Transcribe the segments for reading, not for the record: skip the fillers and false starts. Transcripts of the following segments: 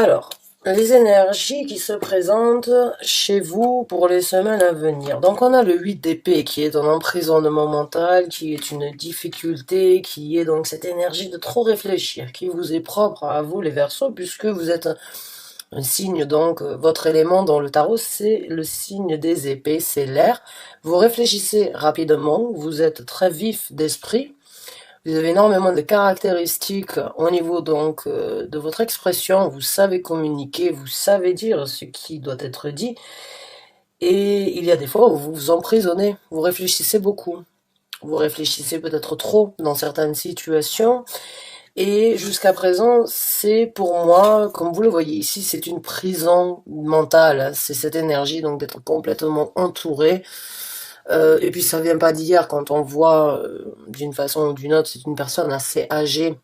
Alors, les énergies qui se présentent chez vous pour les semaines à venir. Donc on a le 8 d'épée qui est un emprisonnement mental, qui est une difficulté, qui est donc cette énergie de trop réfléchir, qui vous est propre à vous les Verseaux, puisque vous êtes un signe, donc votre élément dans le tarot, c'est le signe des épées, c'est l'air. Vous réfléchissez rapidement, vous êtes très vif d'esprit. Vous avez énormément de caractéristiques au niveau donc de votre expression, vous savez communiquer, vous savez dire ce qui doit être dit, et il y a des fois où vous vous emprisonnez, vous réfléchissez beaucoup, vous réfléchissez peut-être trop dans certaines situations, et jusqu'à présent, c'est pour moi, comme vous le voyez ici, c'est une prison mentale, c'est cette énergie donc d'être complètement entouré. Et puis ça vient pas d'hier quand on voit d'une façon ou d'une autre, c'est une personne assez âgée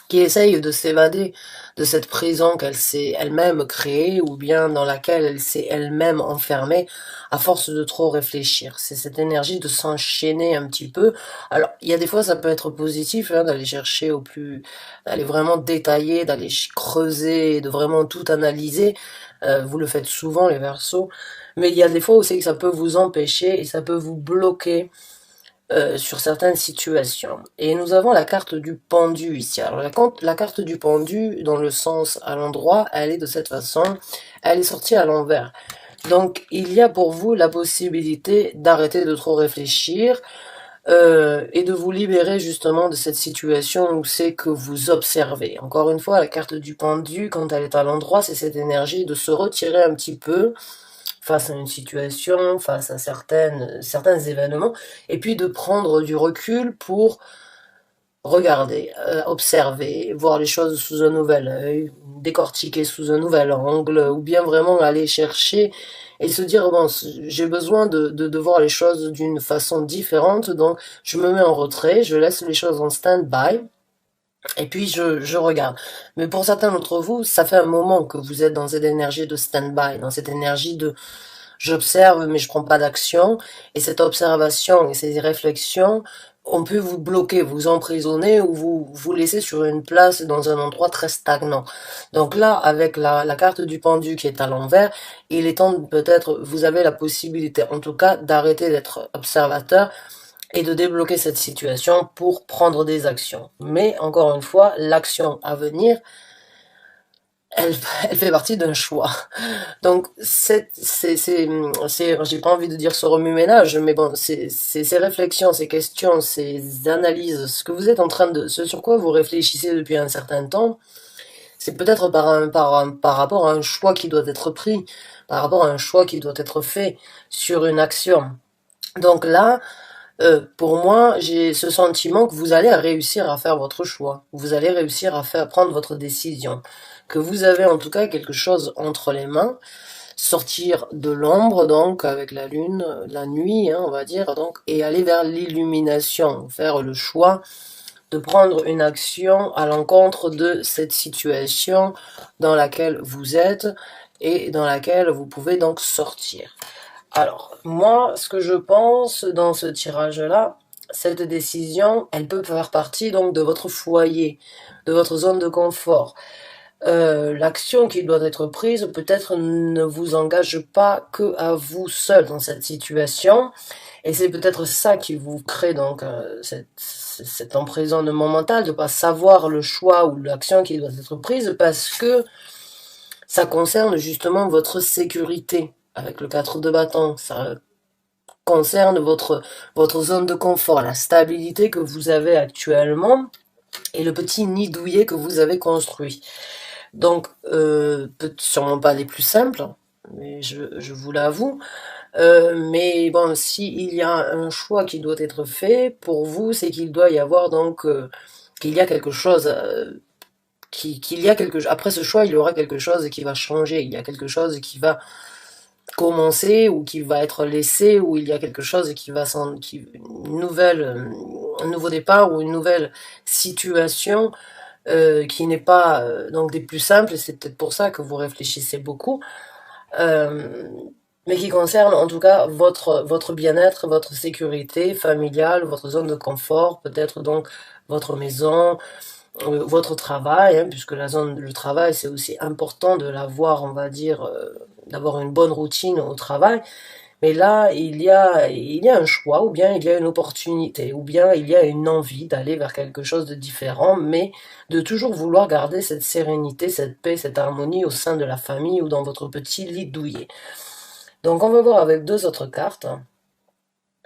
qui essaye de s'évader de cette prison qu'elle s'est elle-même créée ou bien dans laquelle elle s'est elle-même enfermée à force de trop réfléchir. C'est cette énergie de s'enchaîner un petit peu. Alors, il y a des fois, ça peut être positif hein, d'aller chercher au plus, d'aller vraiment détailler, d'aller creuser, de vraiment tout analyser. Vous le faites souvent, les Verseaux. Mais il y a des fois aussi que ça peut vous empêcher et ça peut vous bloquer sur certaines situations. Et nous avons la carte du pendu ici. Alors la carte du pendu, dans le sens à l'endroit, elle est de cette façon, elle est sortie à l'envers. Donc il y a pour vous la possibilité d'arrêter de trop réfléchir et de vous libérer justement de cette situation où c'est que vous observez. Encore une fois, la carte du pendu, quand elle est à l'endroit, c'est cette énergie de se retirer un petit peu face à une situation, face à certains événements, et puis de prendre du recul pour regarder, observer, voir les choses sous un nouvel œil, décortiquer sous un nouvel angle, ou bien vraiment aller chercher et se dire, bon, j'ai besoin de voir les choses d'une façon différente, donc je me mets en retrait, je laisse les choses en stand-by, et puis je regarde. Mais pour certains d'entre vous, ça fait un moment que vous êtes dans cette énergie de stand-by, dans cette énergie de j'observe, mais je prends pas d'action. Et cette observation et ces réflexions, on peut vous bloquer, vous emprisonner ou vous laisser sur une place dans un endroit très stagnant. Donc là, avec la carte du pendu qui est à l'envers, il est temps peut-être, vous avez la possibilité, en tout cas, d'arrêter d'être observateur et de débloquer cette situation pour prendre des actions. Mais encore une fois, l'action à venir, elle, elle fait partie d'un choix. Donc, j'ai pas envie de dire ce remue-ménage, mais bon, ces réflexions, ces questions, ces analyses, ce que vous êtes en train de, ce sur quoi vous réfléchissez depuis un certain temps, c'est peut-être par rapport à un choix qui doit être pris, par rapport à un choix qui doit être fait sur une action. Donc là, pour moi, j'ai ce sentiment que vous allez réussir à faire votre choix. Vous allez réussir à prendre votre décision. Que vous avez en tout cas quelque chose entre les mains. Sortir de l'ombre, donc, avec la lune, la nuit, hein, on va dire, donc, et aller vers l'illumination. Faire le choix de prendre une action à l'encontre de cette situation dans laquelle vous êtes et dans laquelle vous pouvez donc sortir. Alors, moi, ce que je pense dans ce tirage-là, cette décision, elle peut faire partie donc de votre foyer, de votre zone de confort. L'action qui doit être prise peut-être ne vous engage pas que à vous seul dans cette situation, et c'est peut-être ça qui vous crée donc cet emprisonnement mental de pas savoir le choix ou l'action qui doit être prise parce que ça concerne justement votre sécurité avec le 4 de bâton, ça concerne votre zone de confort, la stabilité que vous avez actuellement et le petit nid douillet que vous avez construit. Donc, peut sûrement pas les plus simples, mais je vous l'avoue. Mais bon, s'il y a un choix qui doit être fait pour vous, c'est qu'il doit y avoir donc qu'il y a quelque chose, qu'il y a quelque après ce choix, il y aura quelque chose qui va changer. Il y a quelque chose qui va commencer ou qui va être laissé ou il y a quelque chose qui va une nouvelle, un nouveau départ ou une nouvelle situation qui n'est pas donc des plus simples, et c'est peut-être pour ça que vous réfléchissez beaucoup, euh, mais qui concerne en tout cas votre bien-être, votre sécurité familiale, votre zone de confort, peut-être donc votre maison, votre travail, hein, puisque la zone, le travail, c'est aussi important de l'avoir, on va dire, d'avoir une bonne routine au travail. Mais là, il y a un choix, ou bien il y a une opportunité, ou bien il y a une envie d'aller vers quelque chose de différent, mais de toujours vouloir garder cette sérénité, cette paix, cette harmonie au sein de la famille ou dans votre petit lit douillet. Donc on va voir avec deux autres cartes.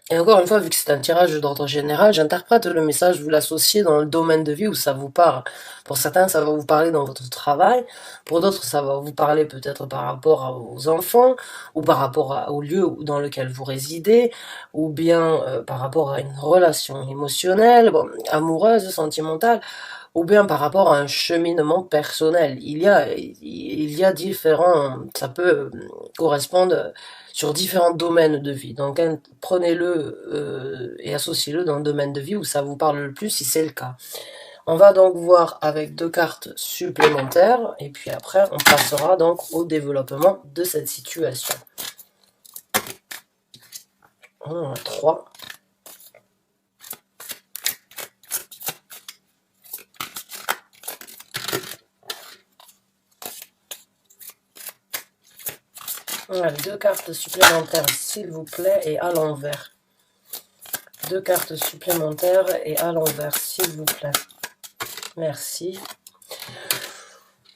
Et encore une fois, vu que c'est un tirage d'ordre général, j'interprète le message, vous l'associez dans le domaine de vie où ça vous parle. Pour certains, ça va vous parler dans votre travail. Pour d'autres, ça va vous parler peut-être par rapport à vos enfants, ou par rapport au lieu dans lequel vous résidez, ou bien par rapport à une relation émotionnelle, bon, amoureuse, sentimentale, ou bien par rapport à un cheminement personnel. Il y a différents, ça peut correspondre sur différents domaines de vie. Donc prenez-le et associez-le dans le domaine de vie où ça vous parle le plus si c'est le cas. On va donc voir avec deux cartes supplémentaires et puis après on passera donc au développement de cette situation. On a 3. Voilà, deux cartes supplémentaires s'il vous plaît et à l'envers. Deux cartes supplémentaires et à l'envers s'il vous plaît. Merci.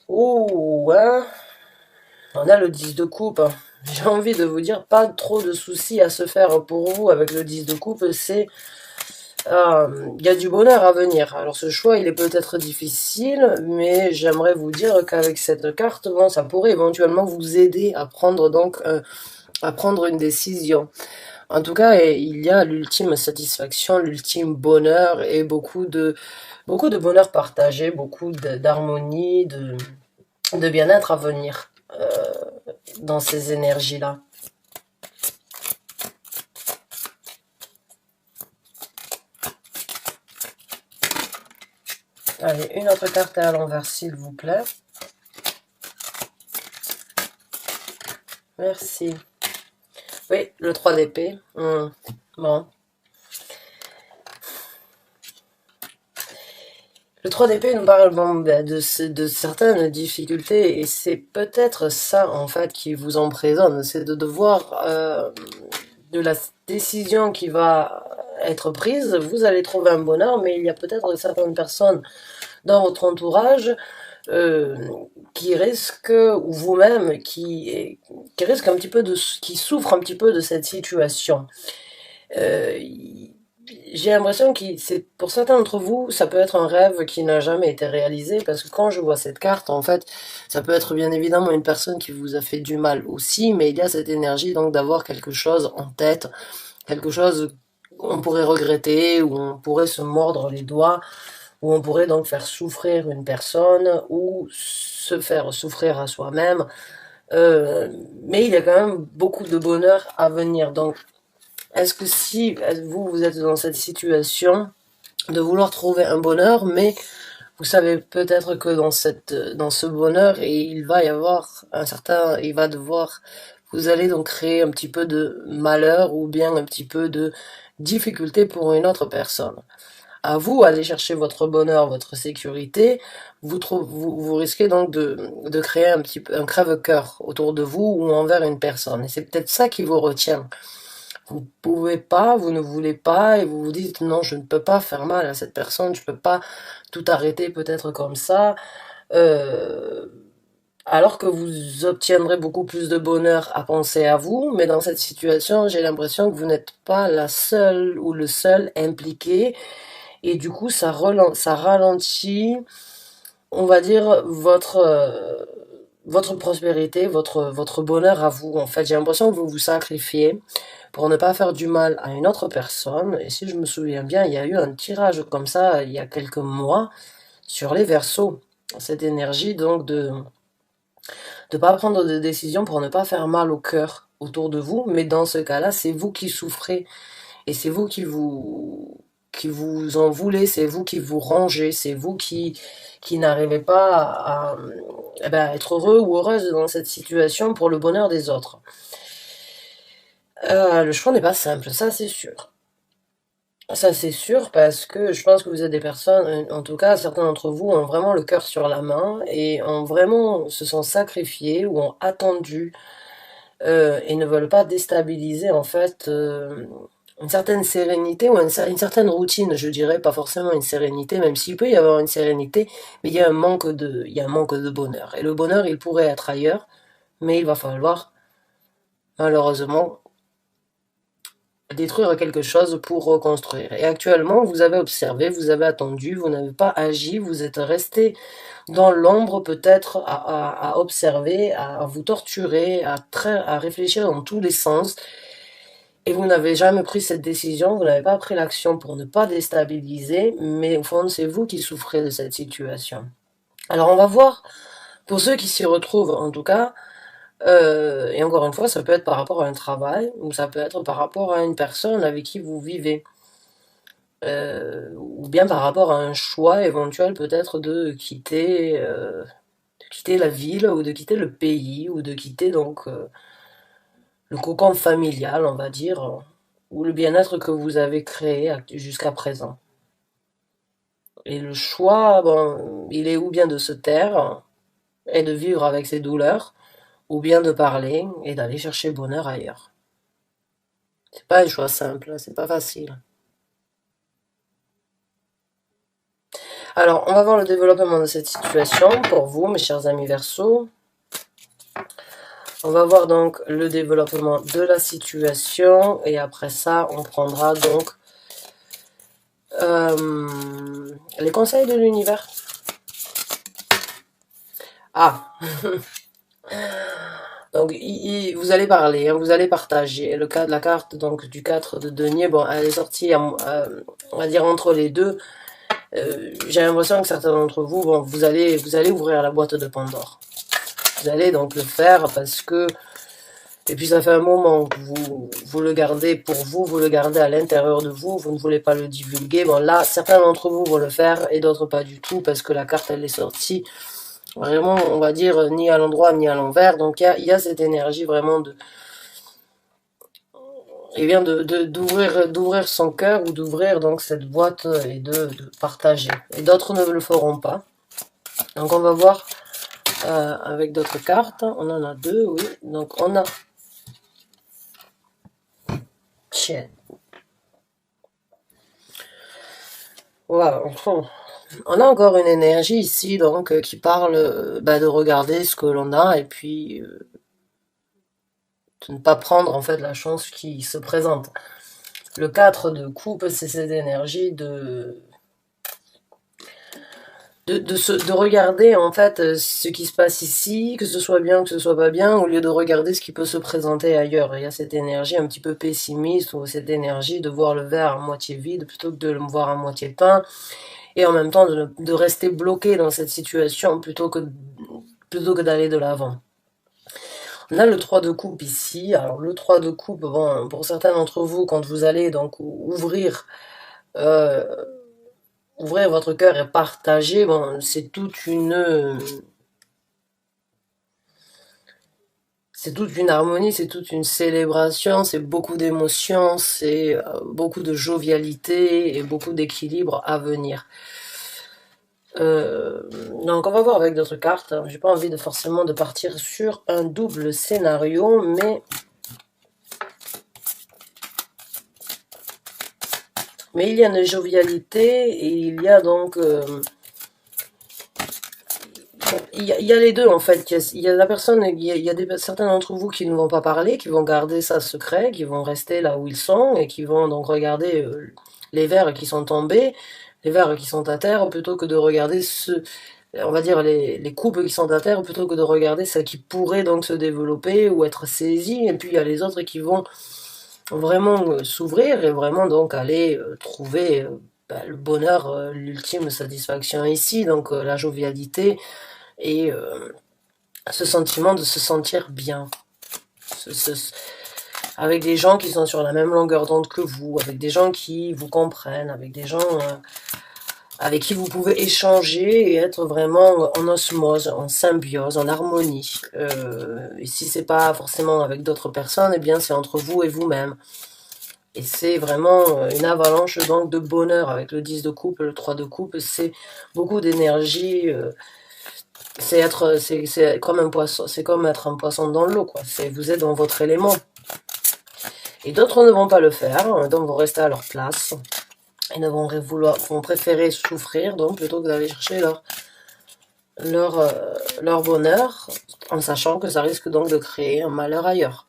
Oh, hein. On a le 10 de coupe. J'ai envie de vous dire, pas trop de soucis à se faire pour vous avec le 10 de coupe. C'est, y a du bonheur à venir. Alors ce choix, il est peut-être difficile, mais j'aimerais vous dire qu'avec cette carte, bon, ça pourrait éventuellement vous aider à prendre donc à prendre une décision. En tout cas, il y a l'ultime satisfaction, l'ultime bonheur et beaucoup de bonheur partagé, beaucoup d'harmonie, de bien-être à venir dans ces énergies-là. Allez, une autre carte à l'envers, s'il vous plaît. Merci. Oui, le 3 d'épée. Bon. Le 3 d'épée nous parle bon, de certaines difficultés et c'est peut-être ça en fait qui vous emprisonne, c'est de devoir de la décision qui va être prise, vous allez trouver un bonheur, mais il y a peut-être certaines personnes dans votre entourage euh, qui risquent, ou vous-même, qui risquent un petit peu qui souffrent un petit peu de cette situation. Euh, j'ai l'impression que c'est pour certains d'entre vous, ça peut être un rêve qui n'a jamais été réalisé parce que quand je vois cette carte, en fait, ça peut être bien évidemment une personne qui vous a fait du mal aussi, mais il y a cette énergie donc d'avoir quelque chose en tête, quelque chose qu'on pourrait regretter, ou on pourrait se mordre les doigts, où on pourrait donc faire souffrir une personne ou se faire souffrir à soi-même. Mais il y a quand même beaucoup de bonheur à venir. Donc est-ce que si vous êtes dans cette situation de vouloir trouver un bonheur, mais vous savez peut-être que dans ce bonheur, et il va y avoir il va devoir, vous allez donc créer un petit peu de malheur ou bien un petit peu de difficulté pour une autre personne. À vous, aller chercher votre bonheur, votre sécurité, vous risquez donc de créer un petit peu un crève-cœur autour de vous ou envers une personne. Et c'est peut-être ça qui vous retient. Vous pouvez pas, vous ne voulez pas, et vous vous dites non, je ne peux pas faire mal à cette personne, je peux pas tout arrêter peut-être comme ça, euh, alors que vous obtiendrez beaucoup plus de bonheur à penser à vous, mais dans cette situation, j'ai l'impression que vous n'êtes pas la seule ou le seul impliqué, et du coup, ça ralentit, on va dire, votre prospérité, votre bonheur à vous. En fait, j'ai l'impression que vous vous sacrifiez pour ne pas faire du mal à une autre personne. Et si je me souviens bien, il y a eu un tirage comme ça il y a quelques mois sur les Verseaux. Cette énergie donc de pas prendre de décision pour ne pas faire mal au cœur autour de vous. Mais dans ce cas-là, c'est vous qui souffrez et c'est vous qui vous en voulez, c'est vous qui vous rangez, c'est vous qui n'arrivez pas eh ben, à être heureux ou heureuse dans cette situation pour le bonheur des autres. Le choix n'est pas simple, ça c'est sûr. Ça c'est sûr parce que je pense que vous êtes des personnes, en tout cas certains d'entre vous ont vraiment le cœur sur la main et ont vraiment se sont sacrifiés ou ont attendu et ne veulent pas déstabiliser en fait une certaine sérénité ou une certaine routine, je dirais, pas forcément une sérénité, même s'il peut y avoir une sérénité, mais il y a un manque de bonheur. Et le bonheur, il pourrait être ailleurs, mais il va falloir malheureusement détruire quelque chose pour reconstruire. Et actuellement, vous avez observé, vous avez attendu, vous n'avez pas agi, vous êtes resté dans l'ombre peut-être à observer, à vous torturer, à réfléchir dans tous les sens. Et vous n'avez jamais pris cette décision, vous n'avez pas pris l'action pour ne pas déstabiliser, mais au fond, c'est vous qui souffrez de cette situation. Alors on va voir, pour ceux qui s'y retrouvent en tout cas, et encore une fois, ça peut être par rapport à un travail, ou ça peut être par rapport à une personne avec qui vous vivez, ou bien par rapport à un choix éventuel peut-être de quitter la ville, ou de quitter le pays, ou de quitter donc le cocon familial, on va dire, ou le bien-être que vous avez créé jusqu'à présent. Et le choix, bon, il est ou bien de se taire et de vivre avec ses douleurs, ou bien de parler et d'aller chercher le bonheur ailleurs. C'est pas un choix simple, c'est pas facile. Alors, on va voir le développement de cette situation pour vous, mes chers amis Verseau. On va voir donc le développement de la situation et après ça, on prendra donc les conseils de l'univers. Ah, donc vous allez parler, hein, vous allez partager. Le cas de la carte donc du 4 de denier, bon, elle est sortie, on va dire entre les deux. J'ai l'impression que certains d'entre vous, bon, vous allez ouvrir la boîte de Pandore. Vous allez donc le faire parce que, et puis ça fait un moment que vous le gardez pour vous, vous le gardez à l'intérieur de vous, vous ne voulez pas le divulguer. Bon là, certains d'entre vous vont le faire et d'autres pas du tout parce que la carte elle est sortie vraiment, on va dire, ni à l'endroit ni à l'envers. Donc il y a cette énergie vraiment de, et bien d'ouvrir son cœur ou d'ouvrir donc cette boîte et de partager. Et d'autres ne le feront pas. Donc on va voir avec d'autres cartes. On en a deux, oui. Donc on a Tiens. Wow. On a encore une énergie ici donc qui parle de regarder ce que l'on a et puis de ne pas prendre en fait la chance qui se présente. Le 4 de coupe, c'est cette énergie de regarder en fait ce qui se passe ici, que ce soit bien, que ce soit pas bien, au lieu de regarder ce qui peut se présenter ailleurs. Il y a cette énergie un petit peu pessimiste ou cette énergie de voir le verre à moitié vide plutôt que de le voir à moitié plein et en même temps de rester bloqué dans cette situation plutôt que d'aller de l'avant. On a le 3 de coupe ici. Alors le 3 de coupe, bon, pour certains d'entre vous, quand vous allez donc euh, ouvrir votre cœur et partager, bon, c'est toute une harmonie, c'est toute une célébration, c'est beaucoup d'émotions, c'est beaucoup de jovialité et beaucoup d'équilibre à venir. Euh, donc on va voir avec d'autres cartes. J'ai pas envie de forcément de partir sur un double scénario, mais il y a une jovialité et il y a donc il y a les deux en fait. Il y a la personne, il y a certains d'entre vous qui ne vont pas parler, qui vont garder ça secret, qui vont rester là où ils sont et qui vont donc regarder les vers qui sont tombés, les vers qui sont à terre, plutôt que de regarder on va dire les coupes qui sont à terre, plutôt que de regarder celles qui pourraient donc se développer ou être saisies. Et puis il y a les autres qui vont vraiment s'ouvrir et vraiment donc aller trouver le bonheur, l'ultime satisfaction ici, donc la jovialité et ce sentiment de se sentir bien. Ce, ce, avec des gens qui sont sur la même longueur d'onde que vous, avec des gens qui vous comprennent, avec des gens avec qui vous pouvez échanger et être vraiment en osmose, en symbiose, en harmonie. Et si c'est pas forcément avec d'autres personnes, eh bien c'est entre vous et vous-même. Et c'est vraiment une avalanche donc de bonheur avec le 10 de coupe, le 3 de coupe, c'est beaucoup d'énergie, c'est comme un poisson, c'est comme être un poisson dans l'eau, quoi. Vous êtes dans votre élément. Et d'autres ne vont pas le faire, donc vont rester à leur place. Et ne vont préférer souffrir, donc plutôt que d'aller chercher leur bonheur, en sachant que ça risque donc de créer un malheur ailleurs.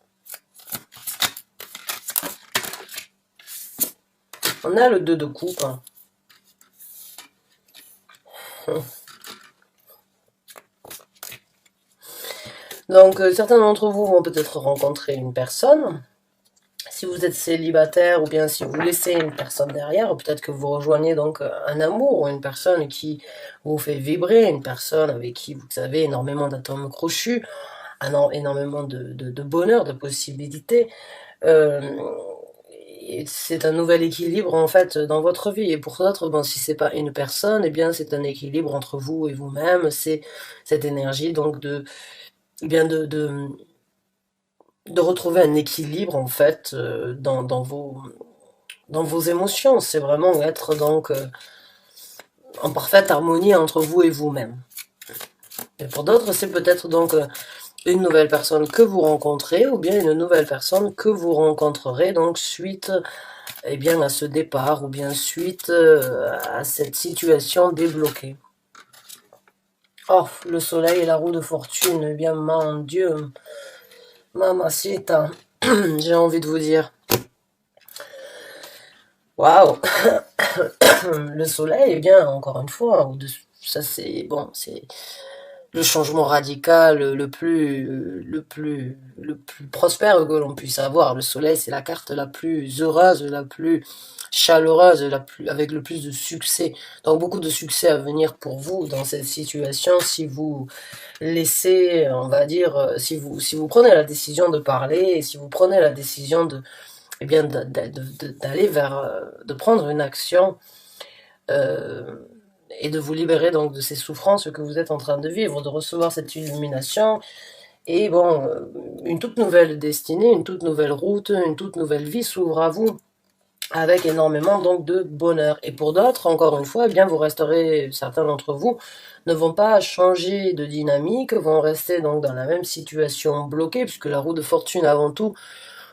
On a le 2 de coupe. Donc, certains d'entre vous vont peut-être rencontrer une personne. Si vous êtes célibataire ou bien si vous laissez une personne derrière, peut-être que vous rejoignez donc un amour ou une personne qui vous fait vibrer, une personne avec qui vous avez énormément d'atomes crochus, énormément de bonheur, de possibilités. C'est un nouvel équilibre en fait dans votre vie. Et pour d'autres, bon, si c'est pas une personne, eh bien c'est un équilibre entre vous et vous-même. C'est cette énergie donc eh bien de retrouver un équilibre en fait dans vos émotions. C'est vraiment être donc en parfaite harmonie entre vous et vous-même. Et pour d'autres, c'est peut-être donc une nouvelle personne que vous rencontrez ou bien une nouvelle personne que vous rencontrerez donc suite eh bien, à ce départ ou bien suite à cette situation débloquée. Oh, le soleil et la roue de fortune, eh bien mon Dieu, mamacita, j'ai envie de vous dire. Waouh. Le soleil, eh bien, encore une fois, ça c'est bon, c'est le changement radical le plus prospère que l'on puisse avoir. Le soleil, c'est la carte la plus heureuse, la plus chaleureuse, avec le plus de succès. Donc beaucoup de succès à venir pour vous dans cette situation si vous laissez, on va dire, si vous prenez la décision de parler et si vous prenez la décision eh bien, d'aller de prendre une action et de vous libérer donc de ces souffrances que vous êtes en train de vivre, de recevoir cette illumination et bon, une toute nouvelle destinée, une toute nouvelle route, une toute nouvelle vie s'ouvre à vous avec énormément donc de bonheur. Et pour d'autres, encore une fois, eh bien vous resterez, certains d'entre vous ne vont pas changer de dynamique, vont rester donc dans la même situation bloquée, puisque la roue de fortune avant tout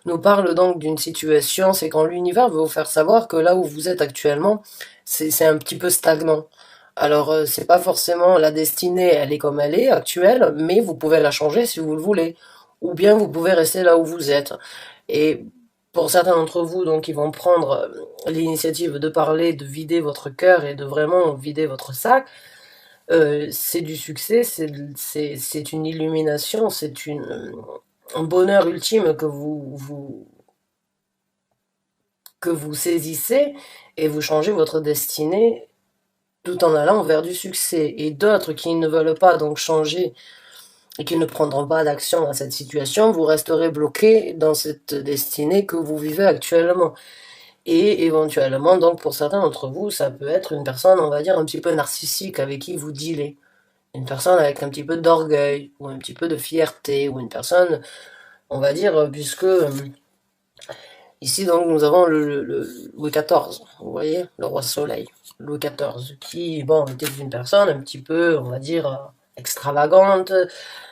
nous parle donc d'une situation, c'est quand l'univers veut vous faire savoir que là où vous êtes actuellement, c'est un petit peu stagnant. Alors, c'est pas forcément la destinée, elle est comme elle est, actuelle, mais vous pouvez la changer si vous le voulez. Ou bien vous pouvez rester là où vous êtes. Et pour certains d'entre vous, donc, ils vont prendre l'initiative de parler, de vider votre cœur et de vraiment vider votre sac, c'est du succès, c'est une illumination, c'est un bonheur ultime que vous saisissez et vous changez votre destinée tout en allant vers du succès. Et d'autres qui ne veulent pas donc changer et qui ne prendront pas d'action dans cette situation, vous resterez bloqués dans cette destinée que vous vivez actuellement. Et éventuellement, donc pour certains d'entre vous, ça peut être une personne, on va dire, un petit peu narcissique avec qui vous dealez. Une personne avec un petit peu d'orgueil, ou un petit peu de fierté, ou une personne, on va dire, puisque ici, donc, nous avons le Louis XIV, vous voyez, le roi Soleil, Louis XIV, qui, bon, était une personne un petit peu, on va dire, extravagante,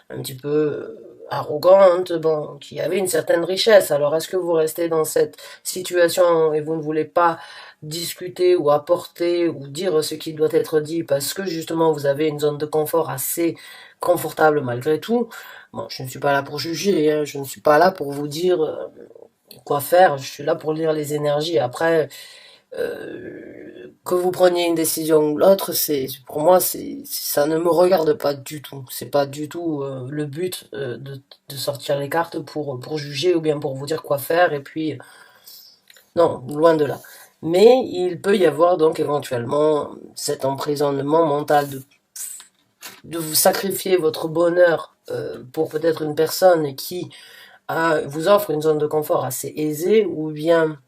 un petit peu arrogante, bon, qui avait une certaine richesse. Alors, est-ce que vous restez dans cette situation et vous ne voulez pas discuter ou apporter ou dire ce qui doit être dit parce que justement vous avez une zone de confort assez confortable malgré tout? Bon, je ne suis pas là pour juger, hein, je ne suis pas là pour vous dire quoi faire, je suis là pour lire les énergies. Après, que vous preniez une décision ou l'autre, pour moi, ça ne me regarde pas du tout. C'est pas du tout le but de sortir les cartes pour juger ou bien pour vous dire quoi faire. Et puis, non, loin de là. Mais il peut y avoir donc éventuellement cet emprisonnement mental de vous sacrifier votre bonheur pour peut-être une personne qui vous offre une zone de confort assez aisée, ou bien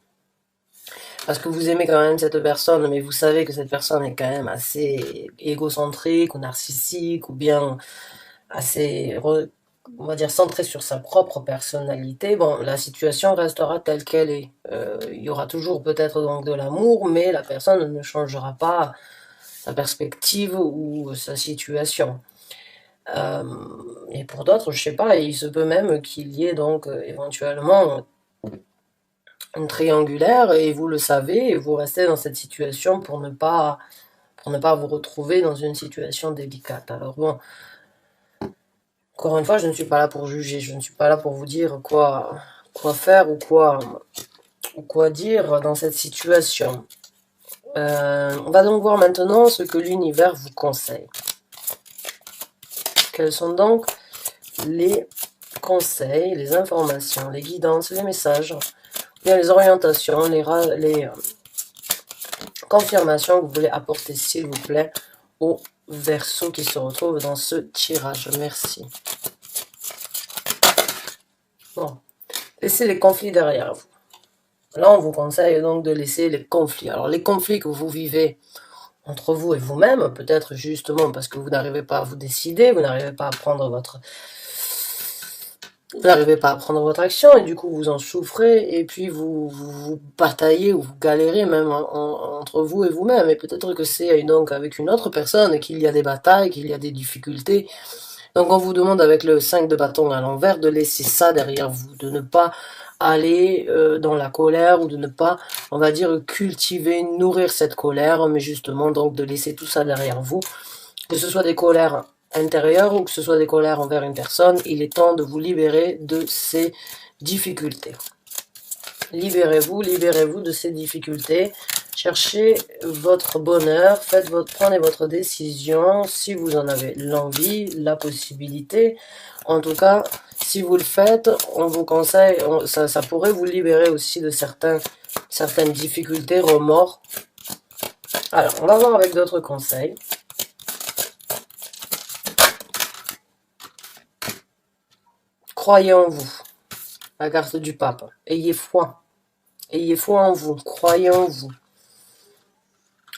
parce que vous aimez quand même cette personne, mais vous savez que cette personne est quand même assez égocentrique ou narcissique, ou bien assez on va dire, centré sur sa propre personnalité, bon, la situation restera telle qu'elle est. Il y aura toujours peut-être donc de l'amour, mais la personne ne changera pas sa perspective ou sa situation. Et pour d'autres, je sais pas, il se peut même qu'il y ait donc éventuellement une triangulaire et vous le savez et vous restez dans cette situation pour ne pas vous retrouver dans une situation délicate. Alors bon, encore une fois, je ne suis pas là pour juger, je ne suis pas là pour vous dire quoi faire ou quoi dire dans cette situation. On va donc voir maintenant ce que l'univers vous conseille. Quels sont donc les conseils, les informations, les guidances, les messages, bien les orientations, les confirmations que vous voulez apporter, s'il vous plaît, au Verseau qui se retrouve dans ce tirage. Merci. Bon, laissez les conflits derrière vous. Là, on vous conseille donc de laisser les conflits. Alors, les conflits que vous vivez entre vous et vous-même, peut-être justement parce que vous n'arrivez pas à vous décider, vous n'arrivez pas à prendre votre action et du coup vous en souffrez et puis vous bataillez ou vous galérez même entre vous et vous-même et peut-être que c'est donc avec une autre personne qu'il y a des batailles, qu'il y a des difficultés. Donc on vous demande avec le 5 de bâton à l'envers de laisser ça derrière vous, de ne pas aller dans la colère ou de ne pas, on va dire, cultiver, nourrir cette colère, mais justement donc de laisser tout ça derrière vous, que ce soit des colères intérieures ou que ce soit des colères envers une personne, il est temps de vous libérer de ces difficultés. Libérez-vous, libérez-vous de ces difficultés. Cherchez votre bonheur, prenez votre décision si vous en avez l'envie, la possibilité. En tout cas, si vous le faites, on vous conseille, ça pourrait vous libérer aussi de certaines difficultés, remords. Alors, on va voir avec d'autres conseils. Croyez en vous. La carte du pape. Ayez foi. Ayez foi en vous. Croyez en vous.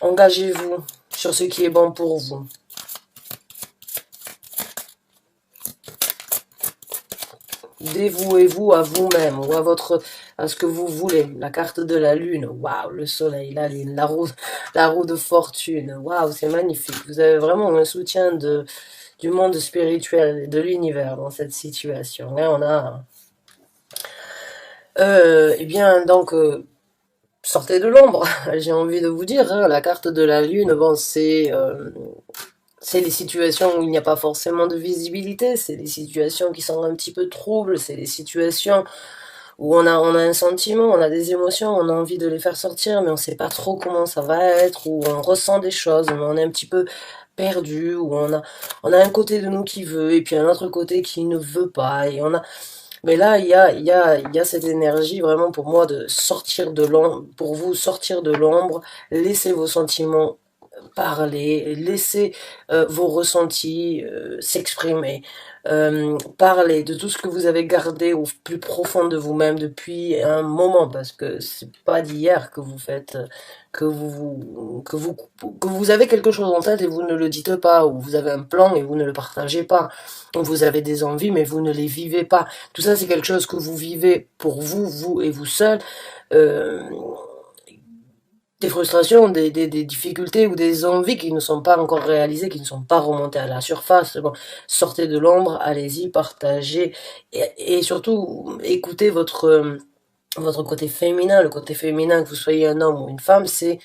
Engagez-vous sur ce qui est bon pour vous. Dévouez-vous à vous-même ou à ce que vous voulez. La carte de la lune, waouh, le soleil, la lune, la roue de fortune, waouh, c'est magnifique. Vous avez vraiment un soutien du monde spirituel et de l'univers dans cette situation. Là, on a, eh bien, donc, sortez de l'ombre, j'ai envie de vous dire, hein, la carte de la lune, bon, c'est les situations où il n'y a pas forcément de visibilité, c'est des situations qui sont un petit peu troubles, c'est des situations où on a un sentiment, on a des émotions, on a envie de les faire sortir, mais on sait pas trop comment ça va être, où on ressent des choses, mais on est un petit peu perdu, où on a un côté de nous qui veut, et puis un autre côté qui ne veut pas, et mais là, il y a cette énergie vraiment pour moi de sortir de l'ombre, pour vous sortir de l'ombre, laisser vos sentiments parler, laisser vos ressentis s'exprimer, parler de tout ce que vous avez gardé au plus profond de vous-même depuis un moment, parce que c'est pas d'hier que vous faites, que vous avez quelque chose en tête et vous ne le dites pas, ou vous avez un plan et vous ne le partagez pas, ou vous avez des envies mais vous ne les vivez pas. Tout ça c'est quelque chose que vous vivez pour vous, vous et vous seul. Euh, des frustrations, des difficultés ou des envies qui ne sont pas encore réalisées, qui ne sont pas remontées à la surface. Bon, sortez de l'ombre, allez-y, partagez et surtout écoutez votre côté féminin. Le côté féminin, que vous soyez un homme ou une femme, c'est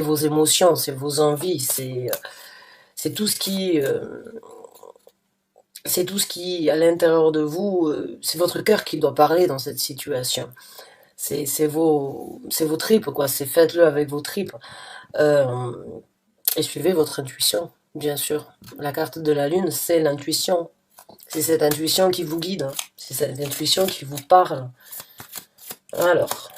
vos émotions, c'est vos envies, c'est tout ce qui c'est tout ce qui à l'intérieur de vous, c'est votre cœur qui doit parler dans cette situation. C'est vos tripes, quoi. C'est faites-le avec vos tripes. Euh, et suivez votre intuition, bien sûr. La carte de la lune, c'est l'intuition. C'est cette intuition qui vous guide. C'est cette intuition qui vous parle. Alors.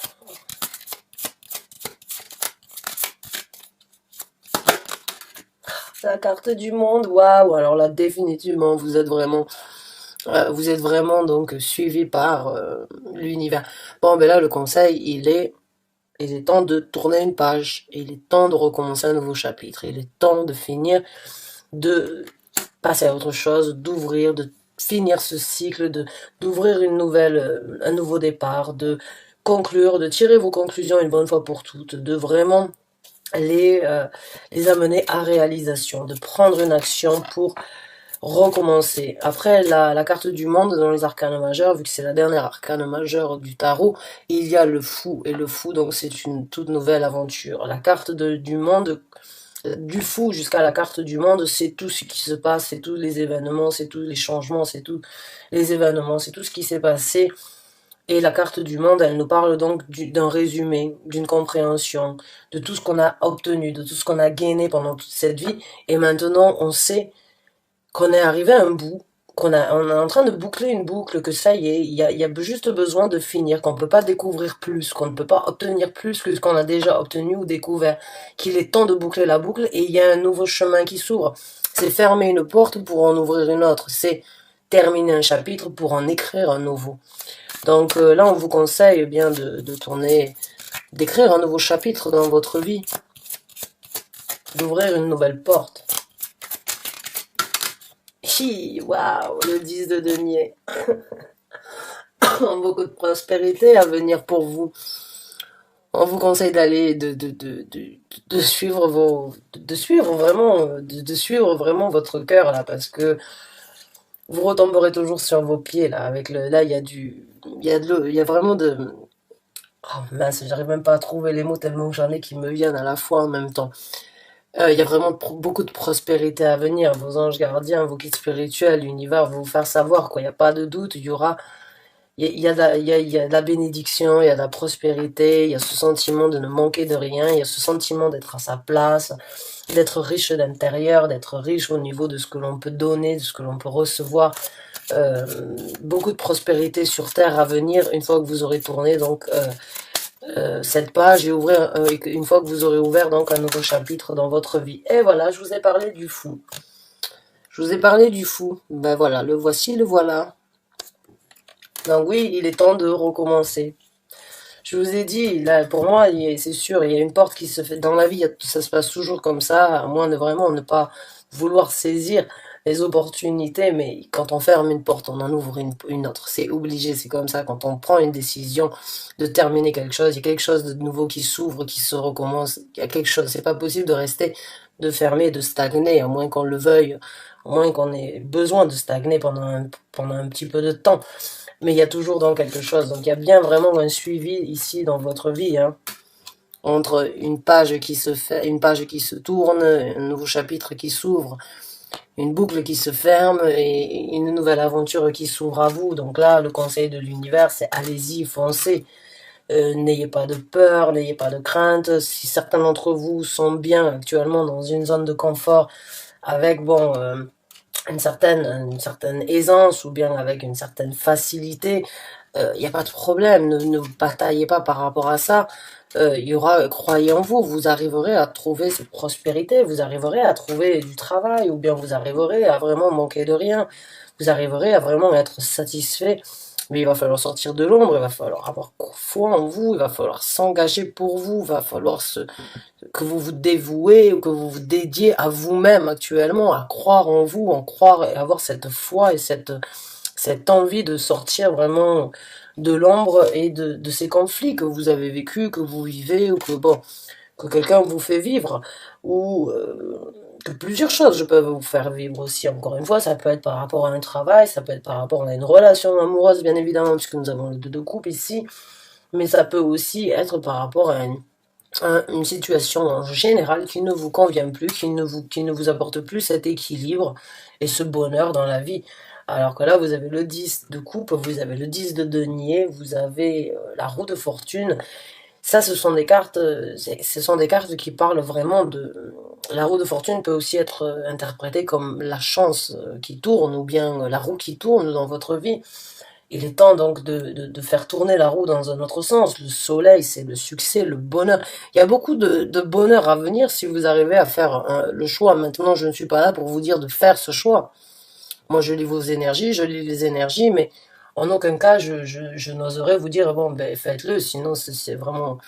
La carte du monde, waouh. Alors là, définitivement, vous êtes vraiment donc suivi par l'univers. Bon, ben là, le conseil, il est temps de tourner une page. Il est temps de recommencer un nouveau chapitre. Il est temps de finir, de passer à autre chose, d'ouvrir, de finir ce cycle, d'ouvrir un nouveau départ, de conclure, de tirer vos conclusions une bonne fois pour toutes, de vraiment les, euh, les amener à réalisation, de prendre une action pour recommencer. Après, la carte du monde dans les arcanes majeurs, vu que c'est la dernière arcane majeure du tarot, il y a le fou. Et le fou, donc, c'est une toute nouvelle aventure. La carte du monde, du fou jusqu'à la carte du monde, c'est tout ce qui se passe, c'est tous les événements, c'est tous les changements, c'est tous les événements, c'est tout ce qui s'est passé. Et la carte du monde, elle nous parle donc d'un résumé, d'une compréhension, de tout ce qu'on a obtenu, de tout ce qu'on a gagné pendant toute cette vie. Et maintenant, on sait qu'on est arrivé à un bout, on est en train de boucler une boucle, que ça y est, il y a juste besoin de finir, qu'on ne peut pas découvrir plus, qu'on ne peut pas obtenir plus que ce qu'on a déjà obtenu ou découvert, qu'il est temps de boucler la boucle et il y a un nouveau chemin qui s'ouvre. C'est fermer une porte pour en ouvrir une autre, c'est terminer un chapitre pour en écrire un nouveau. Donc là, on vous conseille bien de tourner, d'écrire un nouveau chapitre dans votre vie, d'ouvrir une nouvelle porte. Hi, waouh, le 10 de denier. Beaucoup de prospérité à venir pour vous. On vous conseille d'aller, de suivre de suivre vraiment votre cœur, là, parce que vous retomberez toujours sur vos pieds, là, là, il y a vraiment oh mince, j'arrive même pas à trouver les mots tellement que j'en ai qui me viennent à la fois en même temps. Il y a vraiment beaucoup de prospérité à venir. Vos anges gardiens, vos guides spirituels, l'univers vont vous faire savoir, quoi. Il n'y a pas de doute, il y aura, il y a de la bénédiction, il y a de la prospérité, il y a ce sentiment de ne manquer de rien, il y a ce sentiment d'être à sa place, d'être riche d'intérieur, d'être riche au niveau de ce que l'on peut donner, de ce que l'on peut recevoir. Euh, Beaucoup de prospérité sur Terre à venir une fois que vous aurez tourné, donc, cette page et ouvrir une fois que vous aurez ouvert donc un nouveau chapitre dans votre vie. Et voilà, je vous ai parlé du fou. Je vous ai parlé du fou. Ben voilà, le voici, le voilà. Donc oui, il est temps de recommencer. Je vous ai dit, là, pour moi, c'est sûr, il y a une porte qui se fait dans la vie, ça se passe toujours comme ça, à moins de vraiment ne pas vouloir saisir les opportunités, mais quand on ferme une porte, on en ouvre une autre. C'est obligé, c'est comme ça. Quand on prend une décision de terminer quelque chose, il y a quelque chose de nouveau qui s'ouvre, qui se recommence. Il y a quelque chose. C'est pas possible de rester, de fermer, de stagner, à moins qu'on le veuille, à moins qu'on ait besoin de stagner pendant un petit peu de temps. Mais il y a toujours dans quelque chose. Donc il y a bien vraiment un suivi ici dans votre vie, hein, entre une page qui se fait, une page qui se tourne, un nouveau chapitre qui s'ouvre, une boucle qui se ferme et une nouvelle aventure qui s'ouvre à vous. Donc là, le conseil de l'univers, c'est allez-y, foncez. N'ayez pas de peur, n'ayez pas de crainte. Si certains d'entre vous sont bien actuellement dans une zone de confort avec, bon, une certaine aisance ou bien avec une certaine facilité, il n'y a pas de problème, ne bataillez pas par rapport à ça. Il y aura, croyez en vous, vous arriverez à trouver cette prospérité, vous arriverez à trouver du travail, ou bien vous arriverez à vraiment manquer de rien, vous arriverez à vraiment être satisfait. Mais il va falloir sortir de l'ombre, il va falloir avoir foi en vous, il va falloir s'engager pour vous, il va falloir que vous vous dévouez ou que vous vous dédiez à vous-même actuellement, à croire en vous, en croire et avoir cette foi et cette envie de sortir vraiment de l'ombre et de ces conflits que vous avez vécus, que vous vivez, ou que bon, que quelqu'un vous fait vivre, ou que plusieurs choses peuvent vous faire vivre aussi. Encore une fois, ça peut être par rapport à un travail, ça peut être par rapport à une relation amoureuse, bien évidemment, puisque nous avons le 2 de coupe ici, mais ça peut aussi être par rapport à une situation en général qui ne vous convient plus, qui ne vous apporte plus cet équilibre et ce bonheur dans la vie. Alors que là, vous avez le 10 de coupe, vous avez le 10 de denier, vous avez la roue de fortune. Ça, ce sont des cartes qui parlent vraiment de... La roue de fortune peut aussi être interprétée comme la chance qui tourne ou bien la roue qui tourne dans votre vie. Il est temps donc de faire tourner la roue dans un autre sens. Le soleil, c'est le succès, le bonheur. Il y a beaucoup de bonheur à venir si vous arrivez à faire le choix. Maintenant, je ne suis pas là pour vous dire de faire ce choix. Moi, je lis vos énergies, je lis les énergies, mais en aucun cas, je n'oserais vous dire, bon, ben, faites-le, sinon c'est vraiment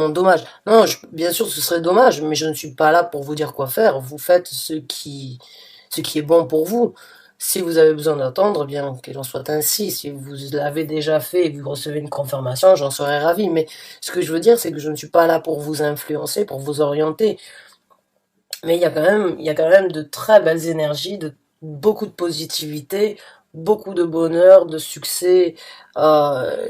dommage. Non, bien sûr, ce serait dommage, mais je ne suis pas là pour vous dire quoi faire. Vous faites ce qui est bon pour vous. Si vous avez besoin d'attendre, bien qu'il en soit ainsi. Si vous l'avez déjà fait et que vous recevez une confirmation, j'en serais ravi. Mais ce que je veux dire, c'est que je ne suis pas là pour vous influencer, pour vous orienter. Mais il y a quand même de très belles énergies, de beaucoup de positivité, beaucoup de bonheur, de succès, euh,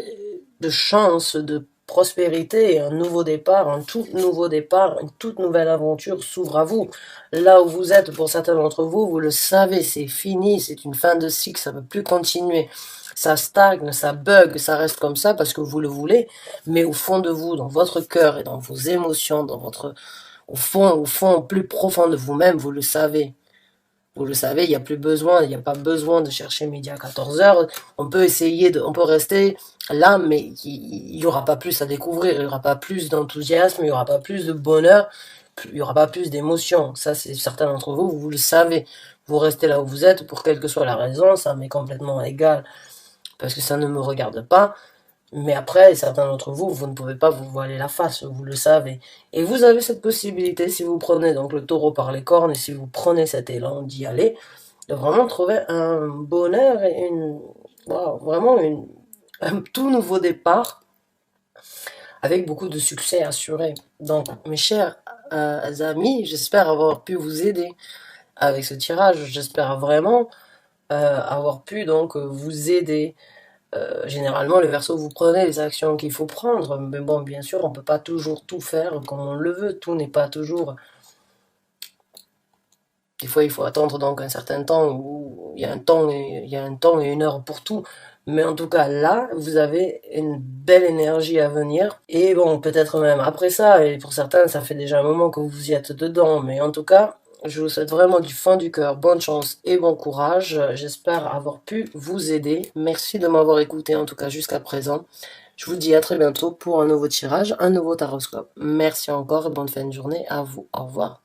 de chance, de prospérité, un nouveau départ, un tout nouveau départ, une toute nouvelle aventure s'ouvre à vous. Là où vous êtes, pour certains d'entre vous, vous le savez, c'est fini, c'est une fin de cycle, ça ne peut plus continuer. Ça stagne, ça bug, ça reste comme ça parce que vous le voulez, mais au fond de vous, dans votre cœur et dans vos émotions, dans votre au fond, plus profond de vous-même, vous le savez. Vous le savez, il n'y a plus besoin, il n'y a pas besoin de chercher midi à 14 heures. On peut essayer on peut rester là, mais il n'y aura pas plus à découvrir, il n'y aura pas plus d'enthousiasme, il n'y aura pas plus de bonheur, il n'y aura pas plus d'émotion. Ça, c'est certains d'entre vous, vous le savez. Vous restez là où vous êtes pour quelle que soit la raison, ça m'est complètement égal parce que ça ne me regarde pas. Mais après, certains d'entre vous, vous ne pouvez pas vous voiler la face, vous le savez. Et vous avez cette possibilité, si vous prenez donc le taureau par les cornes, et si vous prenez cet élan d'y aller, de vraiment trouver un bonheur et vraiment un tout nouveau départ, avec beaucoup de succès assuré. Donc, mes chers amis, j'espère avoir pu vous aider avec ce tirage. J'espère vraiment avoir pu donc vous aider. Généralement, les Verseaux, vous prenez les actions qu'il faut prendre, mais bon, bien sûr, on ne peut pas toujours tout faire comme on le veut, tout n'est pas toujours... Des fois, il faut attendre donc un certain temps, où il y a un temps et une heure pour tout, mais en tout cas, là, vous avez une belle énergie à venir, et bon, peut-être même après ça, et pour certains, ça fait déjà un moment que vous y êtes dedans, mais en tout cas, je vous souhaite vraiment du fond du cœur bonne chance et bon courage. J'espère avoir pu vous aider. Merci de m'avoir écouté en tout cas jusqu'à présent. Je vous dis à très bientôt pour un nouveau tirage, un nouveau taroscope. Merci encore et bonne fin de journée à vous. Au revoir.